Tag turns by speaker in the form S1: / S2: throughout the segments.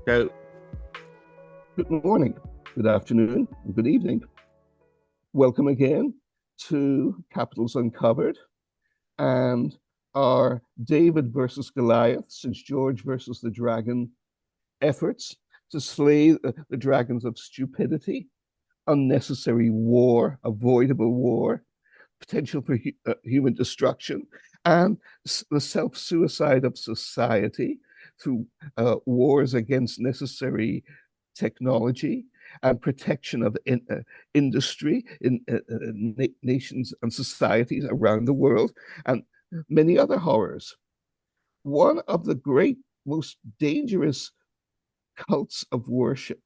S1: Go.
S2: Good morning, good afternoon, and good evening. Welcome again to Capitals Uncovered and our David versus Goliath, St. George versus the Dragon efforts to slay the dragons of stupidity, unnecessary war, avoidable war, potential for human destruction, and the self-suicide of society through wars against necessary technology and protection of industry in nations and societies around the world, and many other horrors. One of the great, most dangerous cults of worship,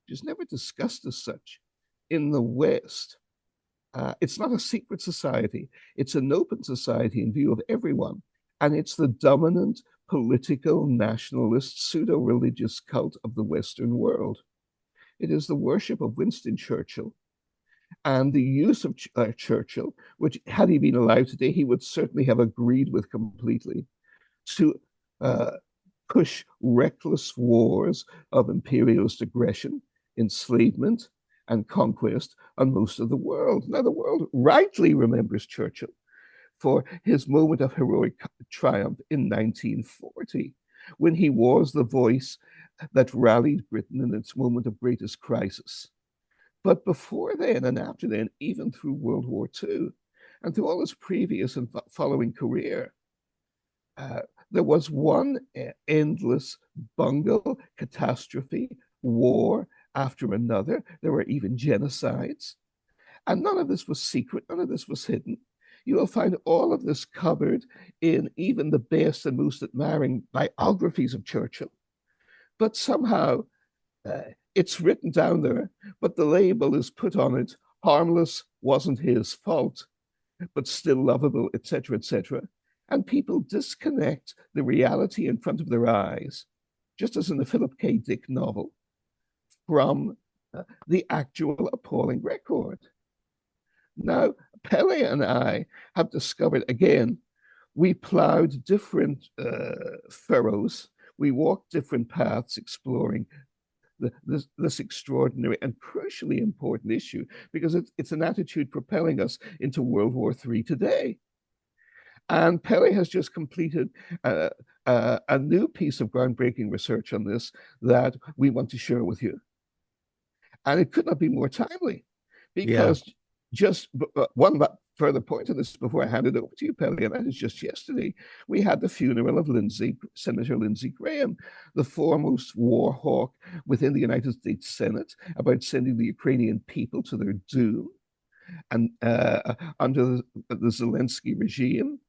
S2: which is never discussed as such in the West. It's not a secret society. It's an open society in view of everyone. And it's the dominant political, nationalist, pseudo-religious cult of the Western world. It is the worship of Winston Churchill and the use of Churchill, which had he been alive today, he would certainly have agreed with completely, to push reckless wars of imperialist aggression, enslavement, and conquest on most of the world. Now, the world rightly remembers Churchill for his moment of heroic triumph in 1940, when he was the voice that rallied Britain in its moment of greatest crisis. But before then and after then, even through World War II, and through all his previous and following career, there was one endless bungle, catastrophe, war after another. There were even genocides. And none of this was secret, none of this was hidden. You will find all of this covered in even the best and most admiring biographies of Churchill. But somehow it's written down there, but the label is put on it: harmless, wasn't his fault, but still lovable, etc., etc. And people disconnect the reality in front of their eyes, just as in the Philip K. Dick novel, from the actual appalling record. Now, Pelle and I have discovered, again, we plowed different furrows, we walked different paths exploring this extraordinary and crucially important issue, because it's an attitude propelling us into World War III today. And Pelle has just completed a new piece of groundbreaking research on this that we want to share with you. And it could not be more timely, because just one further point to this before I hand it over to you, Pelle, and that is just yesterday, we had the funeral of Senator Lindsey Graham, the foremost war hawk within the United States Senate about sending the Ukrainian people to their doom. And under the Zelensky regime,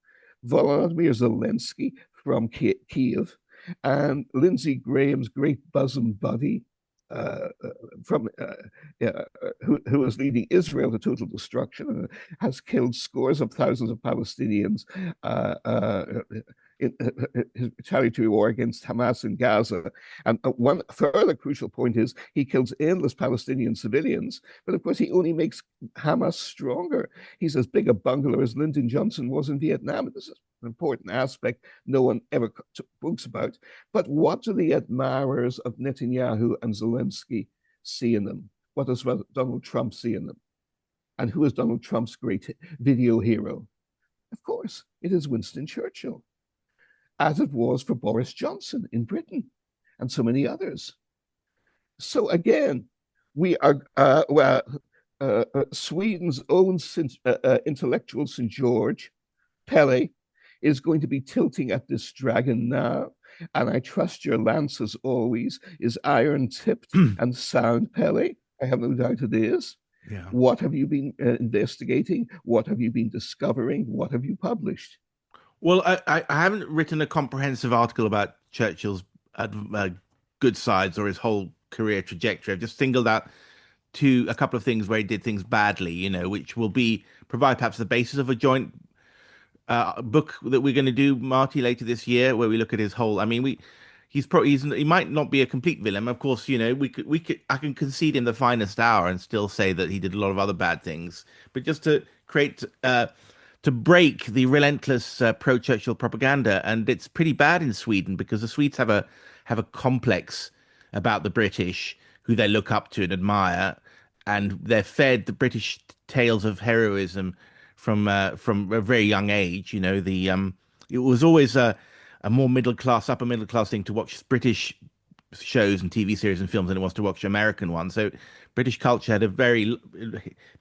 S2: Volodymyr Zelensky from Kyiv, and Lindsey Graham's great bosom buddy, who is leading Israel to total destruction and has killed scores of thousands of Palestinians in his retaliatory war against Hamas in Gaza. And one further crucial point is he kills endless Palestinian civilians, but of course he only makes Hamas stronger. He's as big a bungler as Lyndon Johnson was in Vietnam. This is an important aspect no one ever talks about. But what do the admirers of Netanyahu and Zelensky see in them? What does Donald Trump see in them? And who is Donald Trump's great video hero? Of course, it is Winston Churchill, as it was for Boris Johnson in Britain and so many others. So again, we are Sweden's own intellectual St. George, Pelle, is going to be tilting at this dragon now. And I trust your lance, as always, is iron-tipped and sound, Pelle. I have no doubt it is.
S1: Yeah.
S2: What have you been investigating? What have you been discovering? What have you published?
S1: Well, I haven't written a comprehensive article about Churchill's good sides or his whole career trajectory. I've just singled out a couple of things where he did things badly, which will provide perhaps the basis of a joint book that we're going to do, Marty, later this year, where we look at his whole. I mean, he might not be a complete villain. Of course, I can concede him the finest hour and still say that he did a lot of other bad things. But just to create to break the relentless pro-Churchill propaganda, and it's pretty bad in Sweden because the Swedes have a complex about the British, who they look up to and admire, and they're fed the British tales of heroism from a very young age. It was always a more middle class, upper middle class thing to watch British shows and TV series and films than it was to watch American ones. So British culture had a very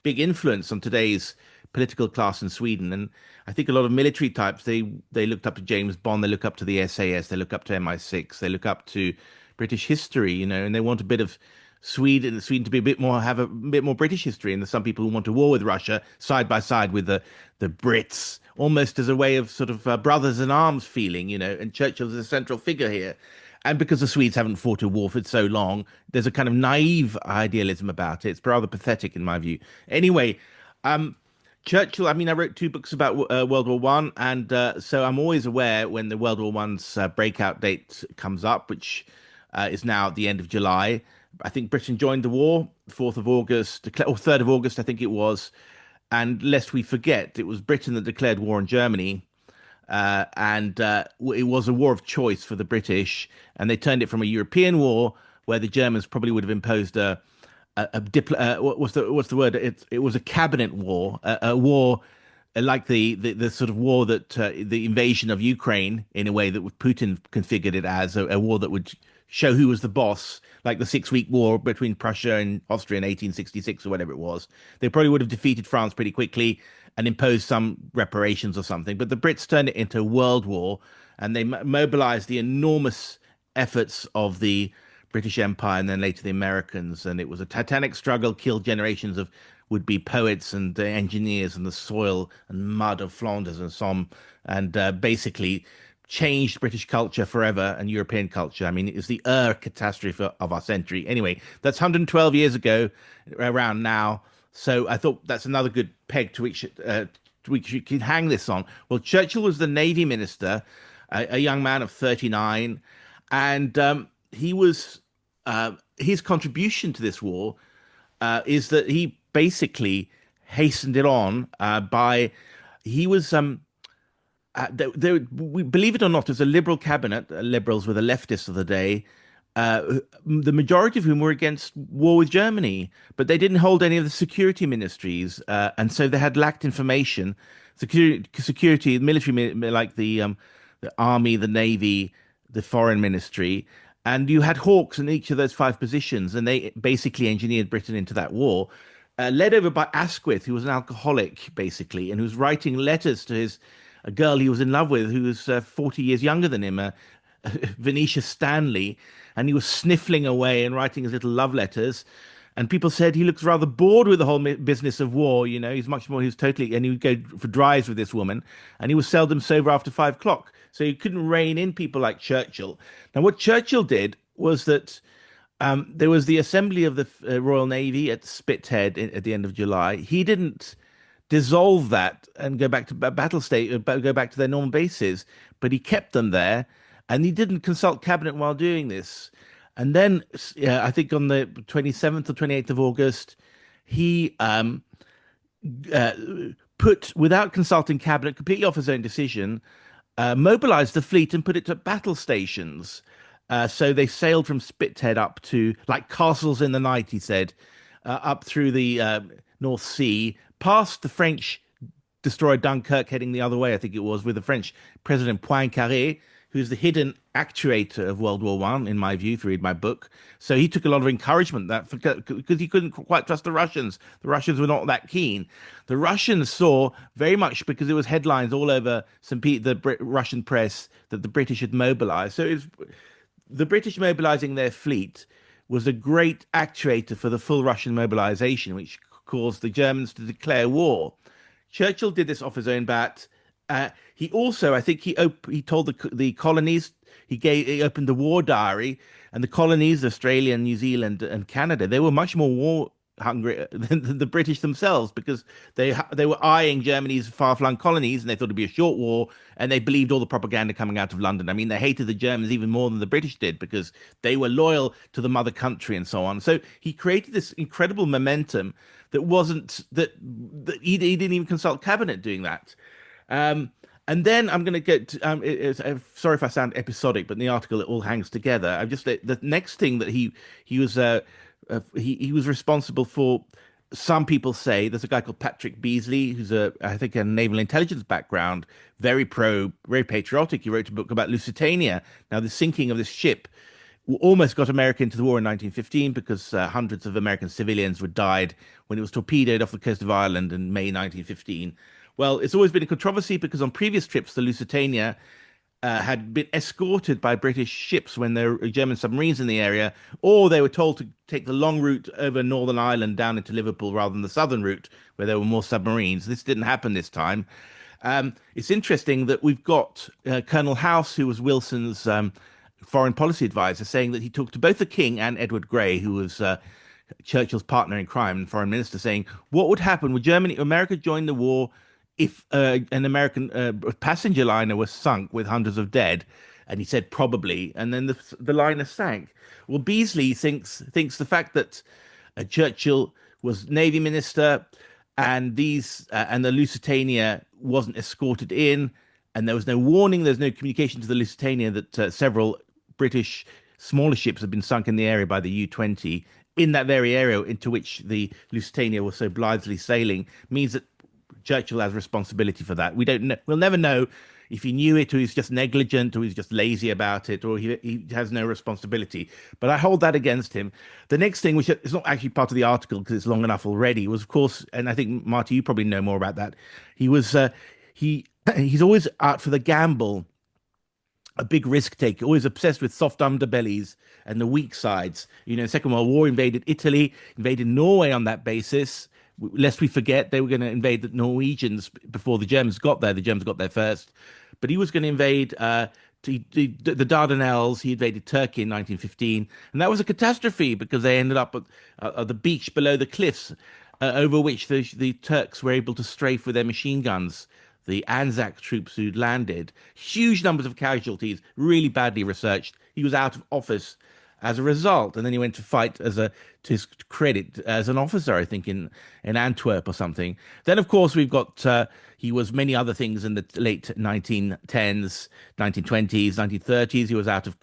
S1: big influence on today's political class in Sweden. And I think a lot of military types, they looked up to James Bond, they look up to the SAS, they look up to MI6, they look up to British history, and they want a bit of Sweden to be a bit more, have a bit more British history. And there's some people who want to war with Russia side by side with the Brits, almost as a way of sort of brothers in arms feeling, and Churchill is a central figure here. And because the Swedes haven't fought a war for so long, there's a kind of naive idealism about it. It's rather pathetic in my view. Anyway, Churchill, I mean, I wrote two books about World War One, and so I'm always aware when the World War One's breakout date comes up, which is now at the end of July. I think Britain joined the war, 4th of August, or 3rd of August, I think it was. And lest we forget, it was Britain that declared war on Germany. And it was a war of choice for the British, and they turned it from a European war where the Germans probably would have imposed what's the word? It was a cabinet war, a war like the sort of war that the invasion of Ukraine, in a way that Putin configured it as a war that would show who was the boss, like the 6-week war between Prussia and Austria in 1866 or whatever it was. They probably would have defeated France pretty quickly and imposed some reparations or something. But the Brits turned it into a world war, and they mobilized the enormous efforts of the British Empire and then later the Americans. And it was a titanic struggle, killed generations of would-be poets and engineers in the soil and mud of Flanders and Somme, and basically changed British culture forever and European culture. I mean, it was the catastrophe of our century. Anyway, that's 112 years ago, around now. So I thought that's another good peg to which you can hang this on. Well, Churchill was the Navy minister, a young man of 39, and he was his contribution to this war is that he basically hastened it on by he was we believe it or not, it was a liberal cabinet. Liberals were the leftists of the day, the majority of whom were against war with Germany, but they didn't hold any of the security ministries, and so they had lacked information. Security, military, like the army, the navy, the foreign ministry, and you had hawks in each of those 5 positions, and they basically engineered Britain into that war, led over by Asquith, who was an alcoholic basically, and who was writing letters to a girl he was in love with, who was 40 years younger than him, Venetia Stanley, and he was sniffling away and writing his little love letters. And people said he looks rather bored with the whole business of war. He's much more, and he would go for drives with this woman, and he was seldom sober after 5 o'clock. So he couldn't rein in people like Churchill. Now, what Churchill did was that there was the assembly of the Royal Navy at Spithead at the end of July. He didn't dissolve that and go back to battle state, go back to their normal bases, but he kept them there, and he didn't consult cabinet while doing this. And then I think on the 27th or 28th of August, he put, without consulting cabinet, completely off his own decision, mobilized the fleet and put it to battle stations. So they sailed from Spithead up to, like castles in the night, he said, up through the North Sea, past the French destroyer Dunkirk, heading the other way, I think it was, with the French President Poincaré, who's the hidden actuator of World War One, in my view, if you read my book. So he took a lot of encouragement that because he couldn't quite trust the Russians. The Russians were not that keen. The Russians saw very much, because there was headlines all over the Russian press, that the British had mobilized. So it was, the British mobilizing their fleet was a great actuator for the full Russian mobilization, which caused the Germans to declare war. Churchill did this off his own bat. He also, I think, he told the colonies, he opened the war diary, and the colonies, Australia, New Zealand, and Canada, they were much more war hungry than the British themselves, because they were eyeing Germany's far-flung colonies, and they thought it'd be a short war, and they believed all the propaganda coming out of London. I mean, they hated the Germans even more than the British did, because they were loyal to the mother country and so on. So he created this incredible momentum that he didn't even consult cabinet doing that. And then I'm going to get. Sorry if I sound episodic, but in the article it all hangs together. I'm just the next thing that he was responsible for. Some people say there's a guy called Patrick Beasley, who's I think a naval intelligence background, very patriotic. He wrote a book about Lusitania. Now, the sinking of this ship almost got America into the war in 1915 because hundreds of American civilians were died when it was torpedoed off the coast of Ireland in May 1915. Well, it's always been a controversy because on previous trips, the Lusitania had been escorted by British ships when there were German submarines in the area, or they were told to take the long route over Northern Ireland down into Liverpool rather than the southern route where there were more submarines. This didn't happen this time. It's interesting that we've got Colonel House, who was Wilson's foreign policy advisor, saying that he talked to both the King and Edward Grey, who was Churchill's partner in crime and foreign minister, saying what would happen would America join the war if an American passenger liner was sunk with hundreds of dead, and he said probably, and then the liner sank. Well, Beasley thinks the fact that Churchill was Navy minister, and the Lusitania wasn't escorted in, and there was no warning, there's no communication to the Lusitania that several British smaller ships had been sunk in the area by the U-20 in that very area into which the Lusitania was so blithely sailing, means that Churchill has responsibility for that. We don't know. We'll never know if he knew it, or he's just negligent, or he's just lazy about it, or he has no responsibility. But I hold that against him. The next thing, which is not actually part of the article because it's long enough already, was of course, and I think Marty, you probably know more about that. He's always out for the gamble, a big risk taker, always obsessed with soft underbellies and the weak sides. You know, Second World War invaded Italy, invaded Norway on that basis. Lest we forget, they were going to invade the Norwegians before the Germans got there. The Germans got there first. But he was going to invade the Dardanelles. He invaded Turkey in 1915. And that was a catastrophe because they ended up at the beach below the cliffs over which the Turks were able to strafe with their machine guns. The Anzac troops who'd landed. Huge numbers of casualties, really badly researched. He was out of office as a result, and then he went to fight to his credit as an officer, I think in Antwerp or something. Then, of course, we've got he was many other things in the late 1910s, 1920s, 1930s. He was out of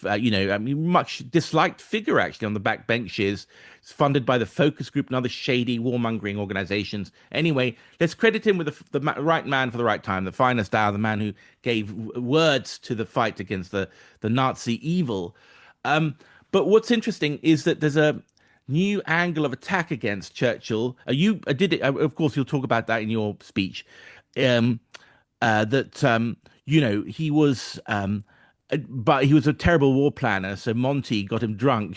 S1: much disliked figure actually on the back benches. It's funded by the Focus Group and other shady warmongering organizations. Anyway, let's credit him with the right man for the right time, the finest hour, the man who gave words to the fight against the Nazi evil. But what's interesting is that there's a new angle of attack against Churchill. Of course, you'll talk about that in your speech. He was, but he was a terrible war planner. So Monty got him drunk,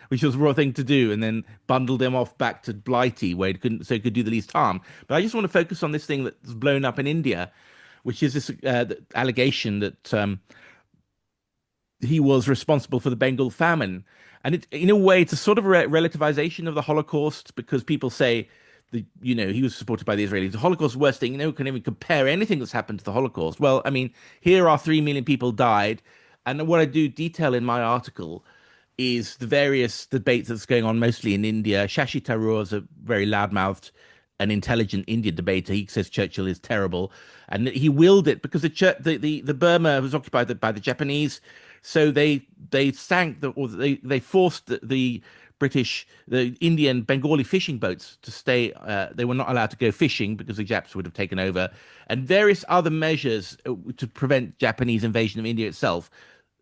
S1: which was a raw thing to do, and then bundled him off back to Blighty, where he could do the least harm. But I just want to focus on this thing that's blown up in India, which is this allegation that he was responsible for the Bengal famine. And in a way, it's a sort of relativization of the Holocaust, because people say he was supported by the Israelis. The Holocaust, worst thing, can even compare anything that's happened to the Holocaust. Well, I mean, here are 3 million people died. And what I do detail in my article is the various debates that's going on mostly in India. Shashi Tharoor is a very loudmouthed and intelligent Indian debater. He says Churchill is terrible. And he willed it because the Burma was occupied by the Japanese. So they forced the British, the Indian Bengali fishing boats to stay. They were not allowed to go fishing because the Japs would have taken over, and various other measures to prevent Japanese invasion of India itself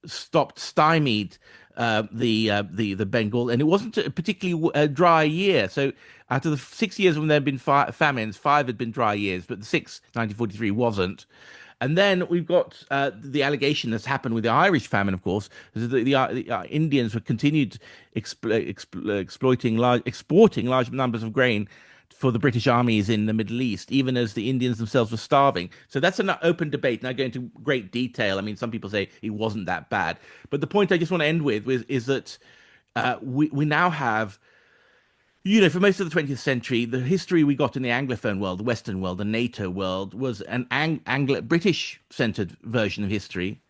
S1: stymied the Bengal, and it wasn't a particularly dry year. So out of the 6 years when there had been famines, 5 had been dry years, but the 1943, wasn't. And then we've got the allegation that's happened with the Irish famine, of course. The Indians were continued exporting large numbers of grain for the British armies in the Middle East, even as the Indians themselves were starving. So that's an open debate. Now, go into great detail. I mean, some people say it wasn't that bad. But the point I just want to end with is that we now have, for most of the 20th century, the history we got in the Anglophone world, the Western world, the NATO world, was an British-centered version of history,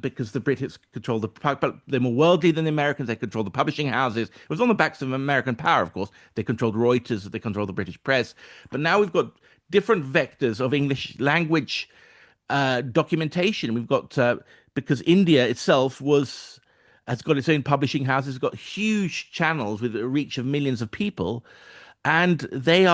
S1: because the British controlled but they're more worldly than the Americans. They controlled the publishing houses. It was on the backs of American power, of course. They controlled Reuters. They controlled the British press. But now we've got different vectors of English language documentation. We've got because India itself has got its own publishing houses, got huge channels with a reach of millions of people, and they're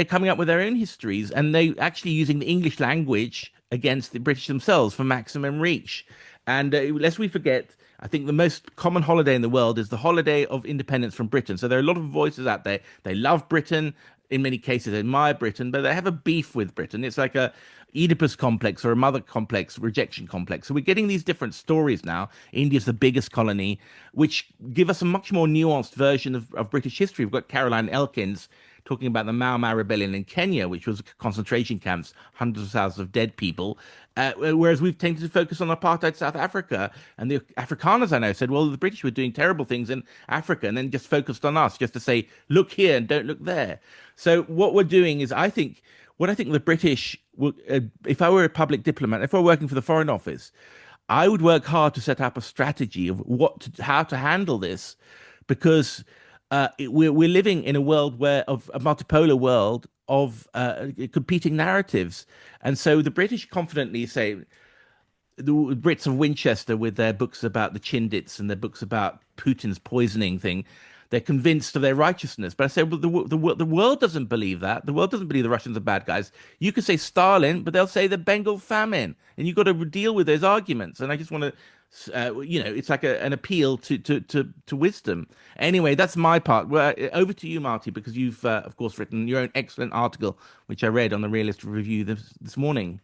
S1: coming up with their own histories, and they actually using the English language against the British themselves for maximum reach. And lest we forget, I think the most common holiday in the world is the holiday of independence from Britain. So there are a lot of voices out there. They love Britain. In many cases, they admire Britain, but they have a beef with Britain. It's like a Oedipus complex or a mother complex, rejection complex. So we're getting these different stories now. India's the biggest colony, which give us a much more nuanced version of British history. We've got Caroline Elkins talking about the Mau Mau rebellion in Kenya, which was concentration camps, hundreds of thousands of dead people. Whereas we've tended to focus on apartheid South Africa. And the Afrikaners I know said, well, the British were doing terrible things in Africa and then just focused on us, just to say, look here and don't look there. So what we're doing is, what I think the British, if I were a public diplomat, if I were working for the Foreign Office, I would work hard to set up a strategy of how to handle this, because we're living in a world of a multipolar world of competing narratives, and so the British confidently say, the Brits of Winchester with their books about the Chindits and their books about Putin's poisoning thing, they're convinced of their righteousness. But I say, well, the world doesn't believe that. The world doesn't believe the Russians are bad guys. You could say Stalin, but they'll say the Bengal famine, and you've got to deal with those arguments. And I just want to, it's like an appeal to wisdom. Anyway, that's my part. Well, over to you, Marty, because you've, of course, written your own excellent article, which I read on the Realist Review this morning.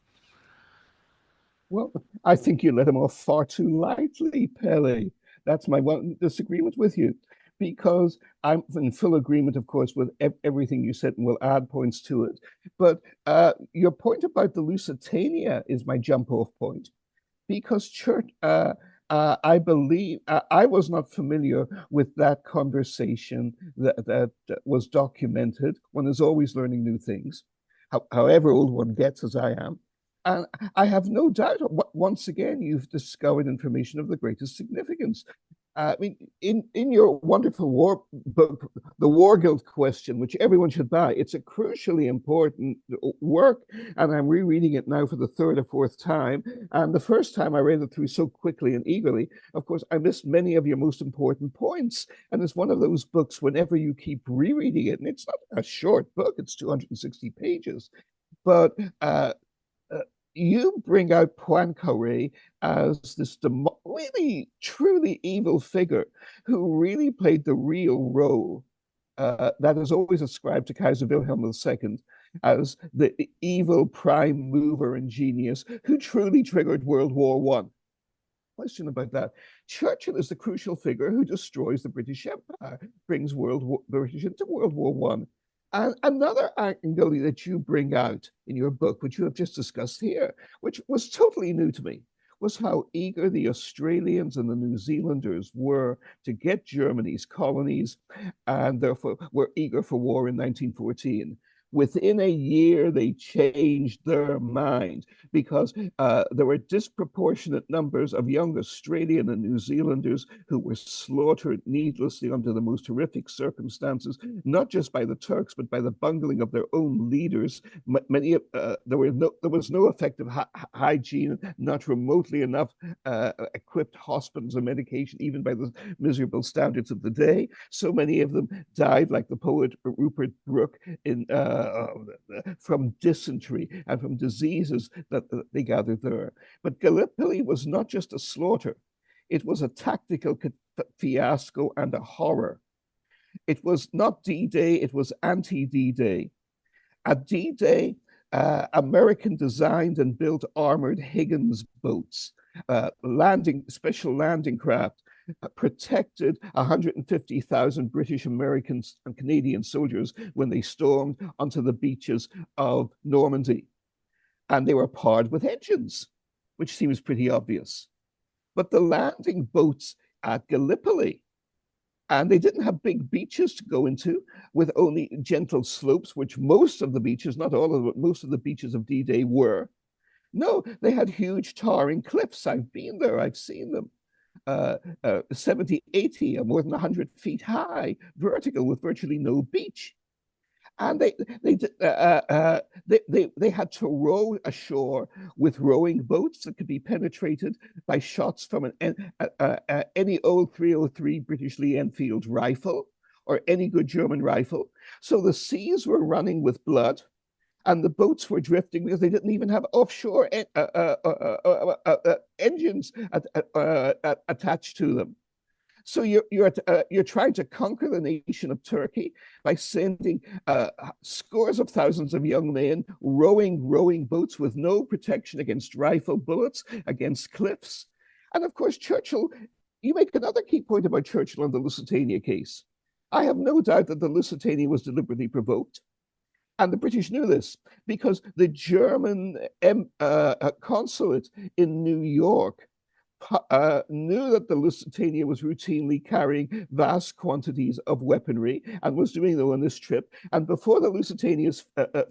S2: Well, I think you let him off far too lightly, Pelle. That's my one disagreement with you, because I'm in full agreement, of course, with everything you said, and will add points to it. But your point about the Lusitania is my jump-off point, because I believe I was not familiar with that conversation that was documented. One is always learning new things, however old one gets, as I am. And I have no doubt, once again, you've discovered information of the greatest significance. I mean, in your wonderful war book, The War Guilt Question, which everyone should buy, it's a crucially important work, and I'm rereading it now for the third or fourth time. And the first time I read it through so quickly and eagerly, of course, I missed many of your most important points. And it's one of those books, whenever you keep rereading it, and it's not a short book, it's 260 pages, but you bring out Poincaré as this really, truly evil figure who really played the real role that is always ascribed to Kaiser Wilhelm II as the evil prime mover and genius who truly triggered World War One. Question about that. Churchill is the crucial figure who destroys the British Empire, brings British into World War One. And another angle that you bring out in your book, which you have just discussed here, which was totally new to me, was how eager the Australians and the New Zealanders were to get Germany's colonies, and therefore were eager for war in 1914. Within a year, they changed their mind, because there were disproportionate numbers of young Australian and New Zealanders who were slaughtered needlessly under the most horrific circumstances, not just by the Turks, but by the bungling of their own leaders. There was no effective hygiene, not remotely enough equipped hospitals or medication, even by the miserable standards of the day. So many of them died, like the poet Rupert Brooke, from dysentery and from diseases that they gathered there. But Gallipoli was not just a slaughter, it was a tactical fiasco and a horror. It was not D-Day, it was anti-D-Day. At D-Day, American designed and built armored Higgins boats, special landing craft, protected 150,000 British, Americans, and Canadian soldiers when they stormed onto the beaches of Normandy. And they were powered with engines, which seems pretty obvious. But the landing boats at Gallipoli, and they didn't have big beaches to go into with only gentle slopes, which most of the beaches, not all of them, but most of the beaches of D-Day were. No, they had huge towering cliffs. I've been there, I've seen them. 70, 80, or more than 100 feet high, vertical, with virtually no beach. And they had to row ashore with rowing boats that could be penetrated by shots from any old 303 British Lee Enfield rifle or any good German rifle. So the seas were running with blood, and the boats were drifting because they didn't even have offshore engines attached to them. So you're trying to conquer the nation of Turkey by sending scores of thousands of young men rowing boats with no protection against rifle bullets, against cliffs. And of course, Churchill, you make another key point about Churchill on the Lusitania case. I have no doubt that the Lusitania was deliberately provoked. And the British knew this because the German consulate in New York knew that the Lusitania was routinely carrying vast quantities of weaponry and was doing so on this trip. And before the Lusitania's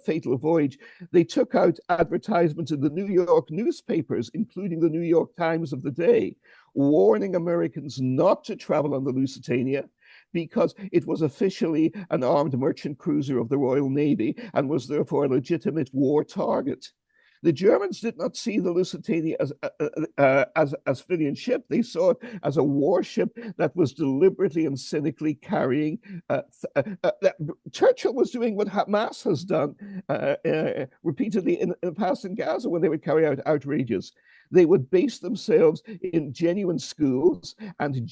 S2: fatal voyage, they took out advertisements in the New York newspapers, including the New York Times of the day, warning Americans not to travel on the Lusitania because it was officially an armed merchant cruiser of the Royal Navy and was therefore a legitimate war target. The Germans did not see the Lusitania as a civilian ship. They saw it as a warship that was deliberately and cynically carrying. Churchill was doing what Hamas has done repeatedly in the past in Gaza when they would carry out outrages. They would base themselves in genuine schools and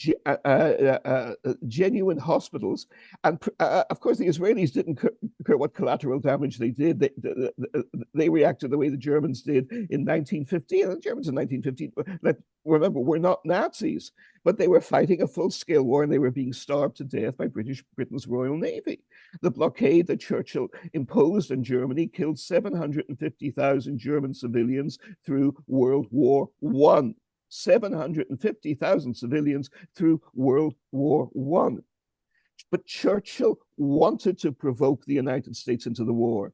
S2: genuine hospitals. And of course, the Israelis didn't care what collateral damage they did. They reacted the way the Germans did in 1915. And the Germans in 1915, remember, were not Nazis, but they were fighting a full-scale war and they were being starved to death by Britain's Royal Navy. The blockade that Churchill imposed on Germany killed 750,000 German civilians through World War I. 750,000 civilians through World War I. But Churchill wanted to provoke the United States into the war.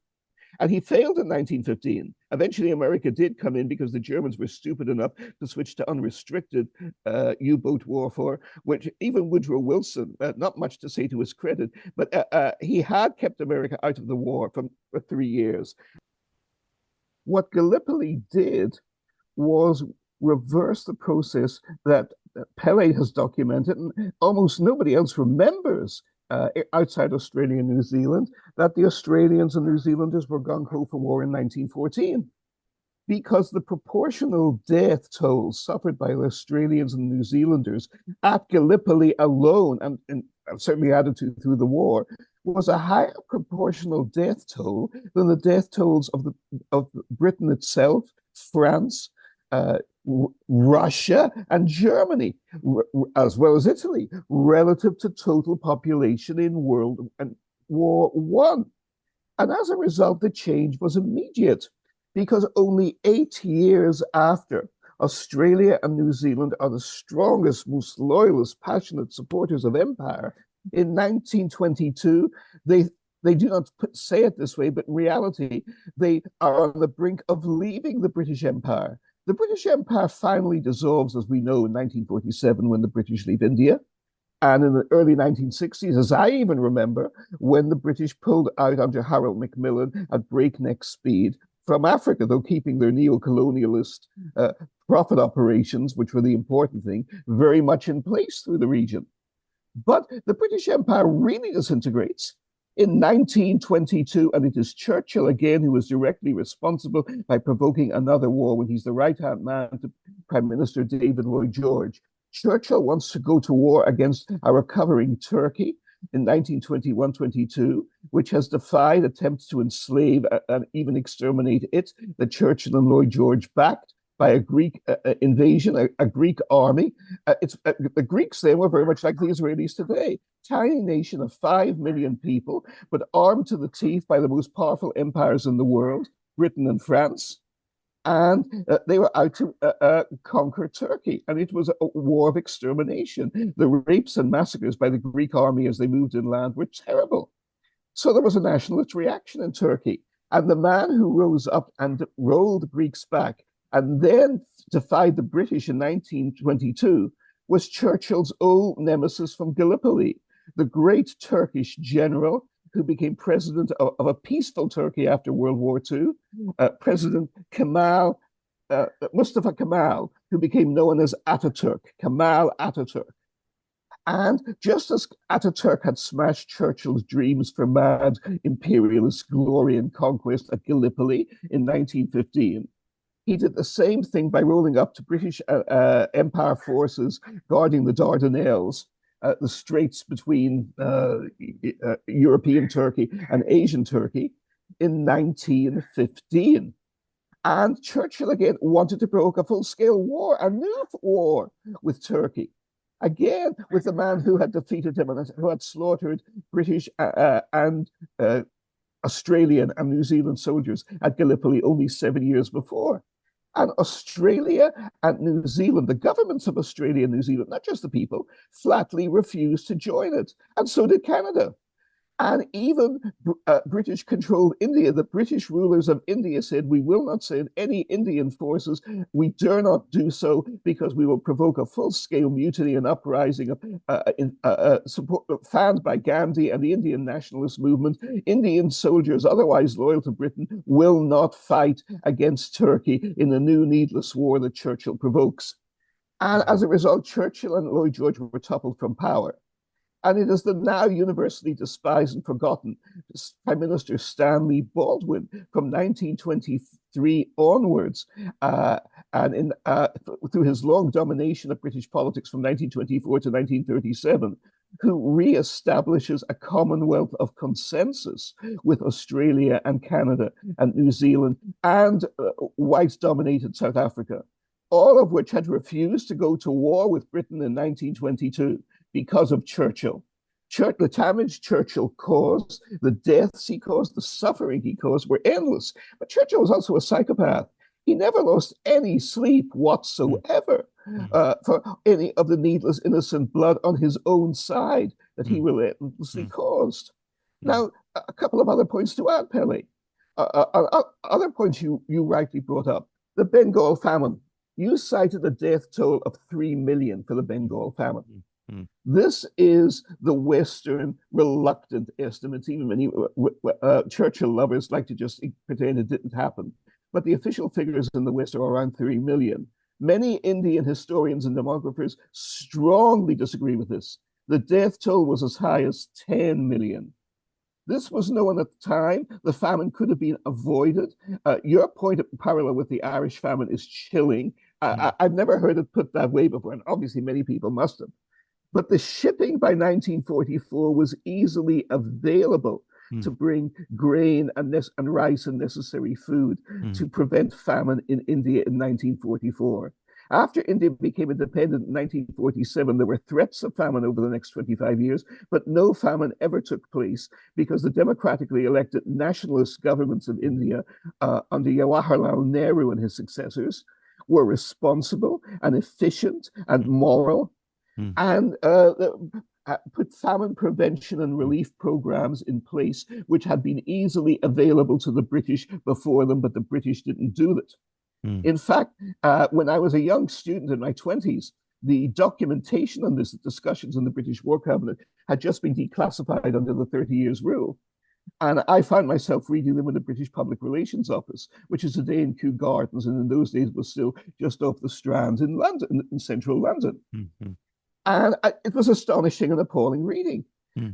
S2: And he failed in 1915. Eventually, America did come in because the Germans were stupid enough to switch to unrestricted U-boat warfare, which even Woodrow Wilson, not much to say to his credit, but he had kept America out of the war for 3 years. What Gallipoli did was reverse the process that Pelle has documented, and almost nobody else remembers outside Australia and New Zealand, that the Australians and New Zealanders were gung-ho for war in 1914. Because the proportional death tolls suffered by the Australians and New Zealanders at Gallipoli alone, and certainly added to through the war, was a higher proportional death toll than the death tolls of Britain itself, France, Russia and Germany, as well as Italy, relative to total population in World War I. And as a result, the change was immediate because only 8 years after, Australia and New Zealand are the strongest, most loyalist, passionate supporters of empire. In 1922, they do not say it this way, but in reality, they are on the brink of leaving the British Empire. The British Empire finally dissolves, as we know, in 1947 when the British leave India. And in the early 1960s, as I even remember, when the British pulled out under Harold Macmillan at breakneck speed from Africa, though keeping their neo-colonialist profit operations, which were the important thing, very much in place through the region. But the British Empire really disintegrates in 1922, and it is Churchill again who is directly responsible by provoking another war when he's the right-hand man to Prime Minister David Lloyd George. Churchill wants to go to war against a recovering Turkey in 1921-22, which has defied attempts to enslave and even exterminate it, that Churchill and Lloyd George backed by a Greek invasion, a Greek army. The Greeks then were very much like the Israelis today, tiny nation of 5 million people, but armed to the teeth by the most powerful empires in the world, Britain and France. And they were out to conquer Turkey. And it was a war of extermination. The rapes and massacres by the Greek army as they moved inland were terrible. So there was a nationalist reaction in Turkey. And the man who rose up and rolled the Greeks back and then defied the British in 1922 was Churchill's old nemesis from Gallipoli, the great Turkish general who became president of a peaceful Turkey after World War II, President Mustafa Kemal, who became known as Ataturk, Kemal Ataturk. And just as Ataturk had smashed Churchill's dreams for mad imperialist glory and conquest at Gallipoli in 1915, he did the same thing by rolling up to British Empire forces guarding the Dardanelles, the straits between European Turkey and Asian Turkey, in 1915. And Churchill again wanted to provoke a full-scale war, a new war with Turkey. Again, with the man who had defeated him and who had slaughtered British and Australian and New Zealand soldiers at Gallipoli only 7 years before. And Australia and New Zealand, the governments of Australia and New Zealand, not just the people, flatly refused to join it. And so did Canada. And even British-controlled India, the British rulers of India said, we will not send any Indian forces. We dare not do so because we will provoke a full-scale mutiny and uprising fanned by Gandhi and the Indian nationalist movement. Indian soldiers, otherwise loyal to Britain, will not fight against Turkey in the new needless war that Churchill provokes. And as a result, Churchill and Lloyd George were toppled from power. And it is the now universally despised and forgotten Prime Minister Stanley Baldwin from 1923 onwards, and through his long domination of British politics from 1924 to 1937, who reestablishes a commonwealth of consensus with Australia and Canada and New Zealand and white-dominated South Africa, all of which had refused to go to war with Britain in 1922. Because of Churchill. The damage Churchill caused, the deaths he caused, the suffering he caused were endless. But Churchill was also a psychopath. He never lost any sleep whatsoever for any of the needless innocent blood on his own side that he relentlessly caused. Now, a couple of other points to add, Pelle. Other points you rightly brought up. The Bengal famine. You cited a death toll of 3 million for the Bengal famine. This is the Western reluctant estimates. Even many Churchill lovers like to just pretend it didn't happen. But the official figures in the West are around 3 million. Many Indian historians and demographers strongly disagree with this. The death toll was as high as 10 million. This was known at the time. The famine could have been avoided. Your point of parallel with the Irish famine is chilling. I've never heard it put that way before, and obviously many people must have. But the shipping by 1944 was easily available to bring grain and rice and necessary food to prevent famine in India in 1944. After India became independent in 1947, there were threats of famine over the next 25 years, but no famine ever took place because the democratically elected nationalist governments of India under Jawaharlal Nehru and his successors were responsible and efficient and moral and put famine prevention and relief programs in place, which had been easily available to the British before them, but the British didn't do it. In fact, when I was a young student in my 20s, the documentation on this, discussions in the British War Cabinet, had just been declassified under the 30 Years' Rule. And I found myself reading them in the British Public Relations Office, which is today in Kew Gardens, and in those days was still just off the Strand in London, in central London. And it was astonishing and appalling reading,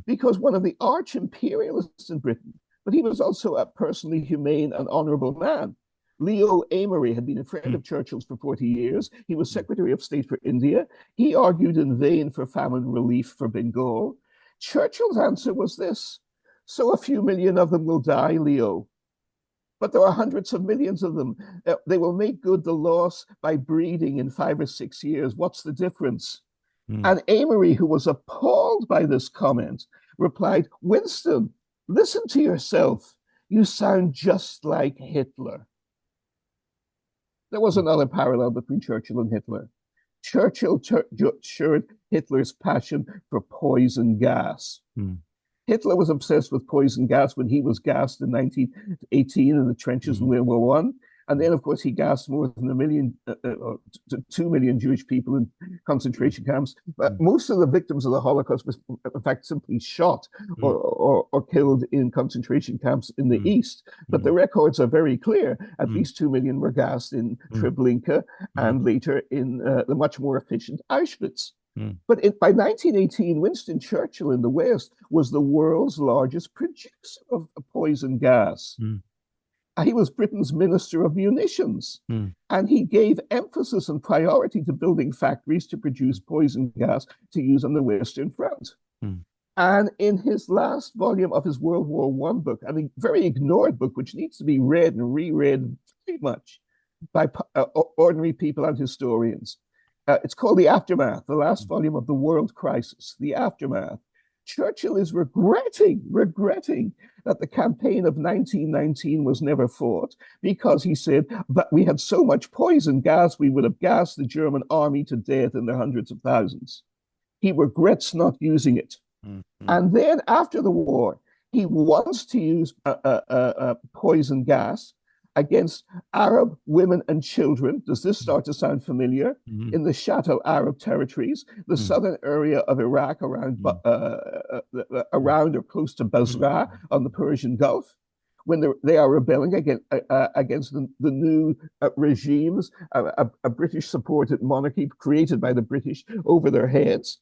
S2: because one of the arch imperialists in Britain, but he was also a personally humane and honorable man, Leo Amery, had been a friend of Churchill's for 40 years. He was Secretary of State for India. He argued in vain for famine relief for Bengal. Churchill's answer was this: so a few million of them will die, Leo, but there are hundreds of millions of them. They will make good the loss by breeding in 5 or 6 years. What's the difference? And Amery, who was appalled by this comment, replied, Winston, listen to yourself. You sound just like Hitler. There was another parallel between Churchill and Hitler. Churchill shared Hitler's passion for poison gas. Hitler was obsessed with poison gas when he was gassed in 1918 in the trenches in World War I. And then, of course, he gassed more than a million, 2 million Jewish people in concentration camps. But most of the victims of the Holocaust was, in fact, simply shot or killed in concentration camps in the East. But the records are very clear. At least 2 million were gassed in Treblinka and later in the much more efficient Auschwitz. But by 1918, Winston Churchill in the West was the world's largest producer of poison gas. He was Britain's Minister of Munitions, and he gave emphasis and priority to building factories to produce poison gas to use on the Western Front. And in his last volume of his World War I book, a very ignored book, which needs to be read and reread very much by ordinary people and historians, it's called The Aftermath, the last volume of the World Crisis, The Aftermath. Churchill is regretting that the campaign of 1919 was never fought, because he said that we had so much poison gas, we would have gassed the German army to death in their hundreds of thousands. He regrets not using it. And then after the war, he wants to use poison gas against Arab women and children. Does this start to sound familiar? In the Shadow Arab territories, the southern area of Iraq around or close to Basra on the Persian Gulf, when they are rebelling against the new regimes, a British-supported monarchy created by the British over their heads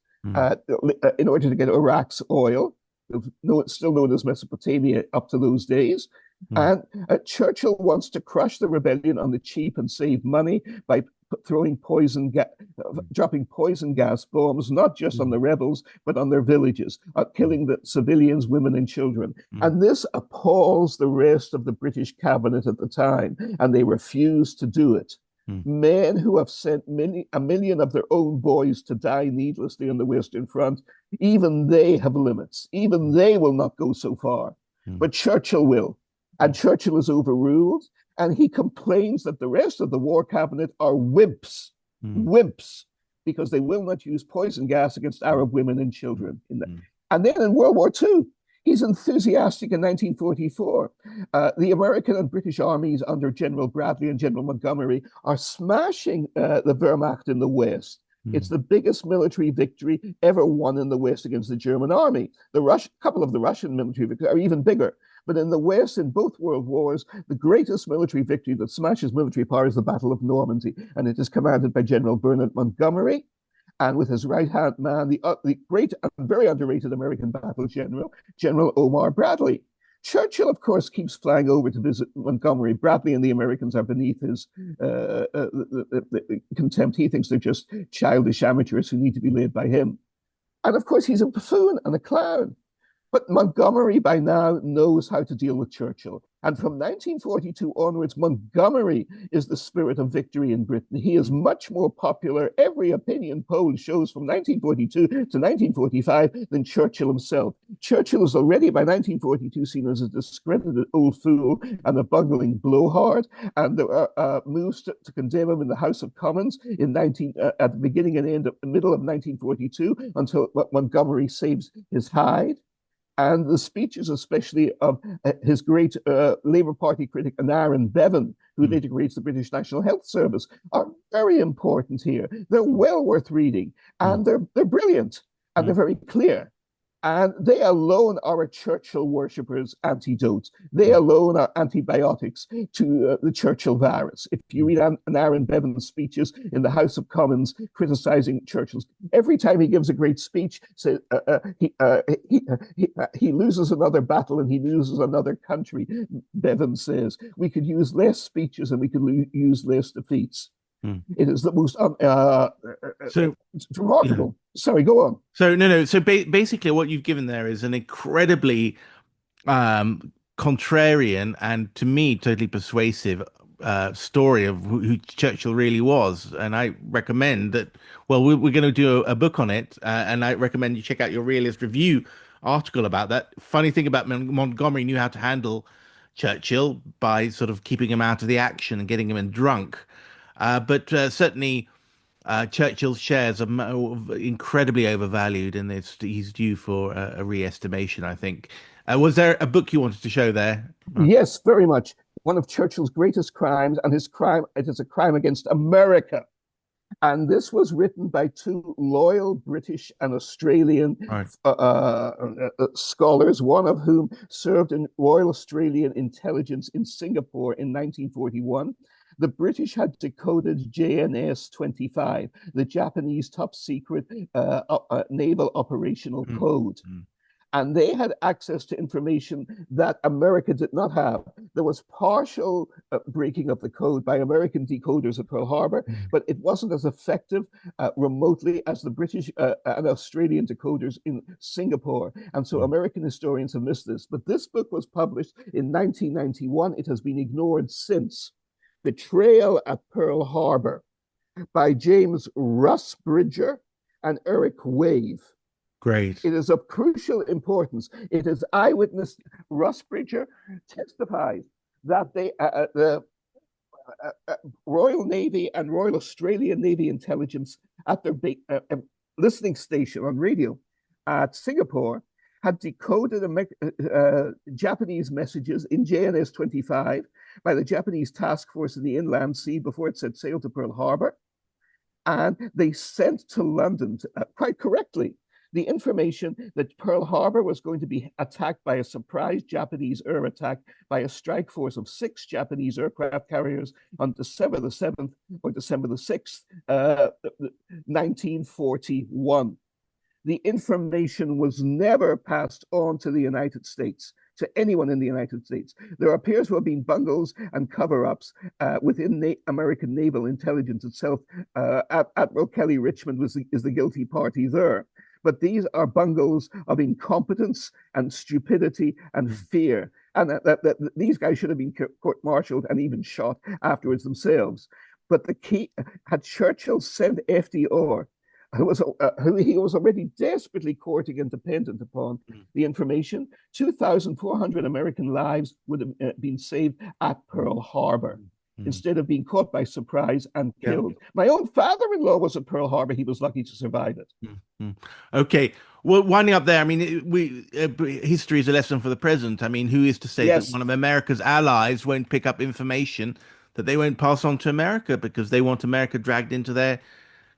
S2: in order to get Iraq's oil. It's still known as Mesopotamia up to those days. And Churchill wants to crush the rebellion on the cheap and save money by dropping poison gas bombs, not just on the rebels, but on their villages, killing the civilians, women, and children. And this appalls the rest of the British cabinet at the time, and they refuse to do it. Men who have sent a million of their own boys to die needlessly on the Western Front, even they have limits. Even they will not go so far. But Churchill will. And Churchill is overruled, and he complains that the rest of the war cabinet are wimps, because they will not use poison gas against Arab women and children. And then in World War II, he's enthusiastic in 1944. The American and British armies under General Bradley and General Montgomery are smashing the Wehrmacht in the West. It's the biggest military victory ever won in the West against the German army. Couple of the Russian military victories are even bigger. But in the West, in both world wars, the greatest military victory that smashes military power is the Battle of Normandy. And it is commanded by General Bernard Montgomery. And with his right-hand man, the great and very underrated American battle general, General Omar Bradley. Churchill, of course, keeps flying over to visit Montgomery. Bradley and the Americans are beneath his contempt. He thinks they're just childish amateurs who need to be led by him. And of course, he's a buffoon and a clown. But Montgomery by now knows how to deal with Churchill. And from 1942 onwards, Montgomery is the spirit of victory in Britain. He is much more popular, every opinion poll shows, from 1942 to 1945 than Churchill himself. Churchill is already by 1942 seen as a discredited old fool and a bungling blowhard. And there are moves to condemn him in the House of Commons at the beginning and middle of 1942 until Montgomery saves his hide. And the speeches, especially of his great Labour Party critic, Aaron Bevan, who later creates the British National Health Service, are very important here. They're well worth reading, and they're brilliant, and they're very clear. And they alone are a Churchill worshippers' antidote. They alone are antibiotics to the Churchill virus. If you read Aaron Bevan's speeches in the House of Commons criticizing Churchill's, every time he gives a great speech, he loses another battle and he loses another country. Bevan says we could use less speeches and we could use less defeats. It is the most remarkable. Yeah. Sorry, go on.
S1: So no. So basically, what you've given there is an incredibly contrarian and, to me, totally persuasive story of who Churchill really was. And I recommend that. Well, we're going to do a book on it, and I recommend you check out your Realist Review article about that. Funny thing about Montgomery knew how to handle Churchill by sort of keeping him out of the action and getting him in drunk. But certainly, Churchill's shares are incredibly overvalued, and he's due for a re-estimation, I think. Was there a book you wanted to show there?
S2: Yes, very much. one of Churchill's greatest crimes, and it is a crime against America. And this was written by two loyal British and Australian
S1: Right.
S2: scholars, one of whom served in Royal Australian Intelligence in Singapore in 1941. The British had decoded JNS 25, the Japanese top secret naval operational code. And they had access to information that America did not have. There was partial breaking of the code by American decoders at Pearl Harbor, but it wasn't as effective remotely as the British and Australian decoders in Singapore. And so American historians have missed this. But this book was published in 1991. It has been ignored since. Betrayal at Pearl Harbor by James Rusbridger and Eric Wave.
S1: Great.
S2: It is of crucial importance. It is eyewitness. Rusbridger testifies that the Royal Navy and Royal Australian Navy intelligence at their listening station on radio at Singapore had decoded Japanese messages in JNS 25 by the Japanese task force in the inland sea before it set sail to Pearl Harbor. And they sent to London, quite correctly, the information that Pearl Harbor was going to be attacked by a surprise Japanese air attack by a strike force of 6 Japanese aircraft carriers on December the 7th or December the 6th, 1941. The information was never passed on to the United States, to anyone in the United States. There appears to have been bungles and cover-ups within American naval intelligence itself. Admiral Kelly Richmond is the guilty party there. But these are bungles of incompetence and stupidity and fear. And that these guys should have been court-martialed and even shot afterwards themselves. But the key, had Churchill sent FDR, who he was already desperately courting and dependent upon the information, 2,400 American lives would have been saved at Pearl Harbor. Instead of being caught by surprise and killed. My own father-in-law was at Pearl Harbor. He was lucky to survive it.
S1: Okay. Well, winding up there, I mean, history is a lesson for the present. I mean, who is to say that one of America's allies won't pick up information that they won't pass on to America because they want America dragged into their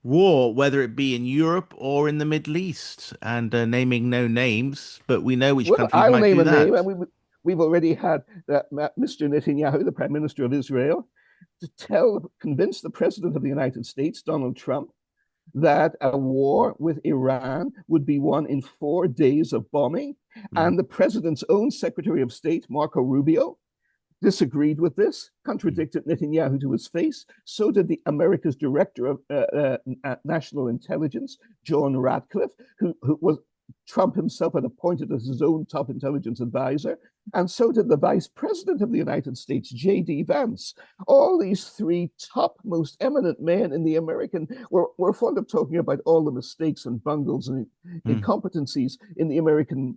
S1: war, whether it be in Europe or in the Middle East? And naming no names, but we know which countries
S2: I'll
S1: might
S2: name
S1: do
S2: a
S1: that.
S2: name, and we've already had Mr. Netanyahu, the Prime Minister of Israel, to convince the President of the United States, Donald Trump, that a war with Iran would be won in 4 days of bombing. And the President's own Secretary of State, Marco Rubio, disagreed with this, contradicted Netanyahu to his face. So did America's Director of National Intelligence, John Ratcliffe, who was Trump himself had appointed as his own top intelligence advisor. And so did the Vice President of the United States, J.D. Vance. All these 3 top, most eminent men in the American, we're fond of talking about all the mistakes and bungles and incompetencies in the American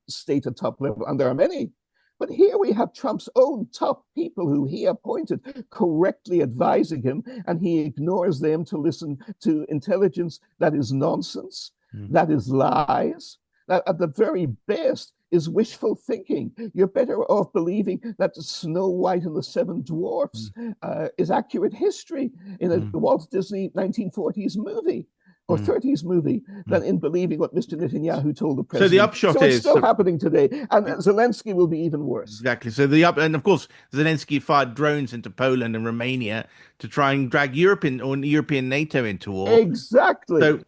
S2: state at top level, and there are many. But here we have Trump's own top people who he appointed correctly advising him, and he ignores them to listen to intelligence that is nonsense, that is lies, that at the very best is wishful thinking. You're better off believing that the Snow White and the 7 Dwarfs is accurate history in a Walt Disney 1940s movie or 30s movie than in believing what Mr. Netanyahu told the president.
S1: So the upshot
S2: it's still happening today, and Zelensky will be even worse.
S1: Exactly. So and of course, Zelensky fired drones into Poland and Romania to try and drag European NATO into war.
S2: Exactly.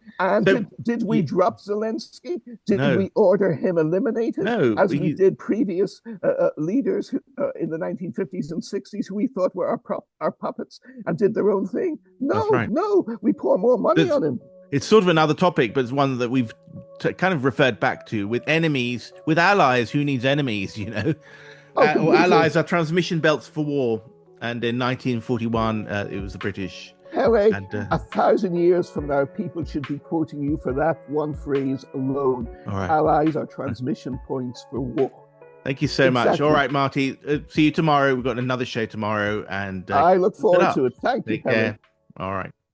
S2: Did we drop Zelensky? Did we order him eliminated?
S1: No,
S2: as we did previous leaders in the 1950s and 60s who we thought were our puppets and did their own thing? No, we pour more money on him.
S1: It's sort of another topic, but it's one that we've kind of referred back to with enemies, with allies. Who needs enemies, you know? Allies are transmission belts for war. And in 1941, it was the British.
S2: Pelle, 1,000 years from now, people should be quoting you for that one phrase alone.
S1: All right.
S2: Allies are transmission points for war.
S1: Thank you so much. All right, Marty. See you tomorrow. We've got another show tomorrow. And
S2: I look forward to it. Thank you,
S1: Pelle. All right.